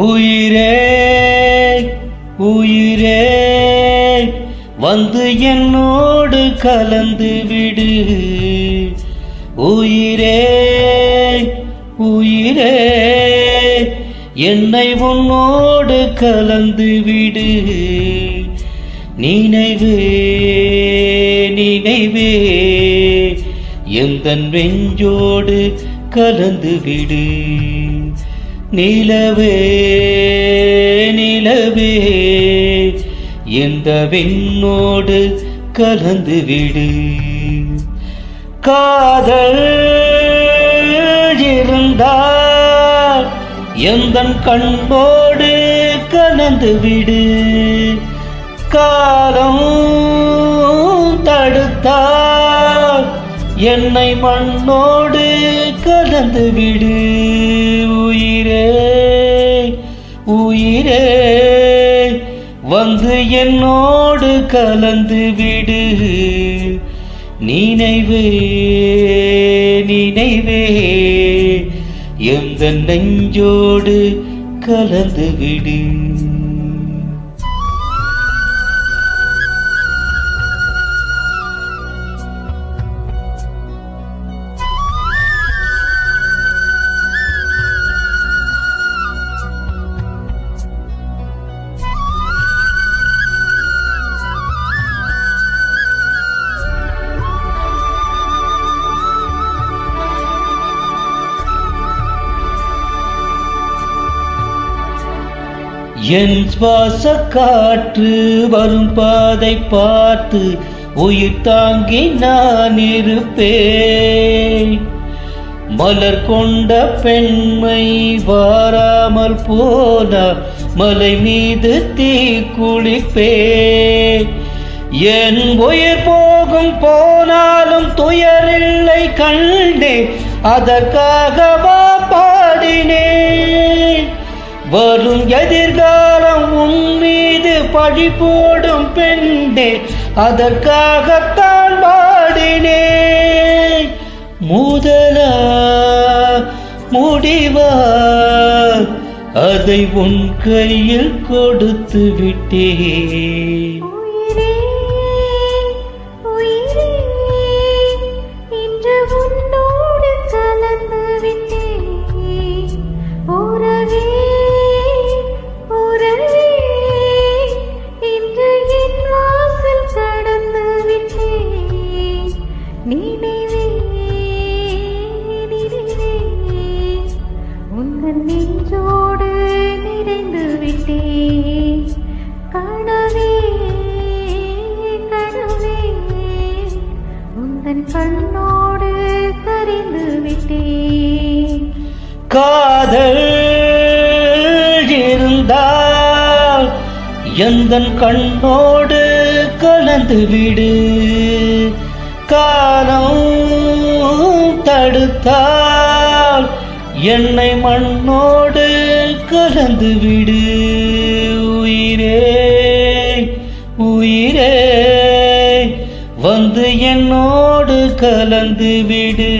உயிரே உயிரே வந்து என்னோடு கலந்து விடு. உயிரே உயிரே என்னை உன்னோடு கலந்து விடு. நினைவே நினைவே எந்தன் நெஞ்சோடு கலந்து விடு. நிலவே நிலவே எந்த விண்ணோடு கலந்து விடு. காதல் இருந்தால் எந்தன் கண்ணோடு கலந்து விடு. காலம் தடுத்தால் என்னை மண்ணோடு கலந்து விடு. உயிரே உயிரே வந்து என்னோடு கலந்து விடு. நினைவே நினைவே எந்த நெஞ்சோடு கலந்து விடு. என் சுவாச காற்று வரும் பாதை பார்த்து உயிர் தாங்கி நான் இருப்பேன். மலர் கொண்ட பெண்மை வாராமல் போனா மலை மீது தீ குளிப்பேன். என் உயிர் போகும் போனாலும் துயரில்லை கண்டேன், அதற்காகவா பாடினேன். வரும் எதிர்காலம் உன் மீது பழி போடும் பெண்ணே, அதற்காகத்தான் பாடினேன். முதலா முடிவா அதை உன் கையில் கொடுத்து விட்டேன். நெஞ்சோடு நிறைந்து விட்டேன். கனவே கனவே உந்தன் கண்ணோடு கரிந்து விட்டேன். காதல் இருந்தால் எந்தன் கண்ணோடு கலந்து விடு. காலம் தடுத்தால் என்னை மண்ணோடு கலந்து விடு. உயிரே உயிரே வந்து என்னோடு கலந்து விடு.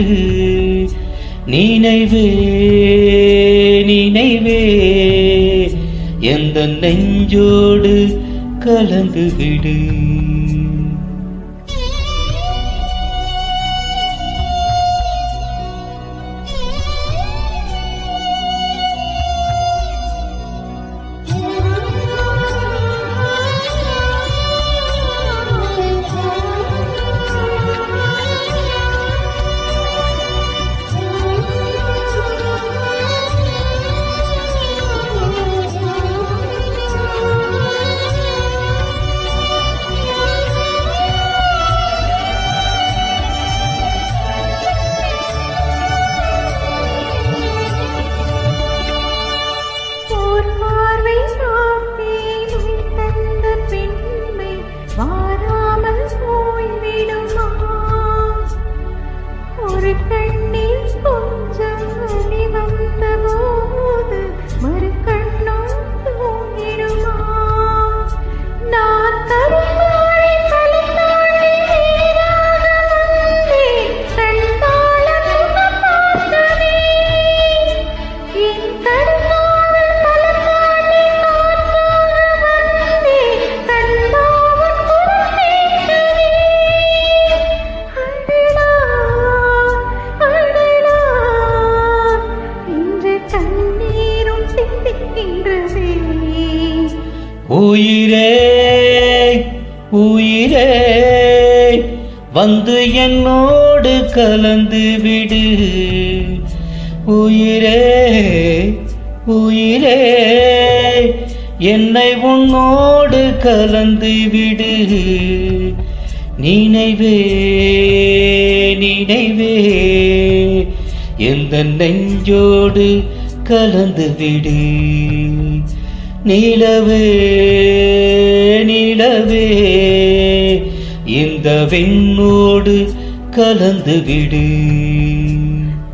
நினைவே நினைவே எந்த நெஞ்சோடு கலந்து விடு. உயிரே உயிரே வந்து என்னோடு கலந்து விடு. உயிரே உயிரே என்னை உன்னோடு கலந்து விடு. நினைவே நினைவே எந்த நெஞ்சோடு கலந்து விடு. நிலவே நிலவே இந்த விண்ணோடு கலந்து விடு.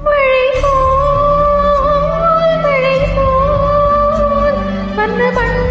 மழை போல் வந்து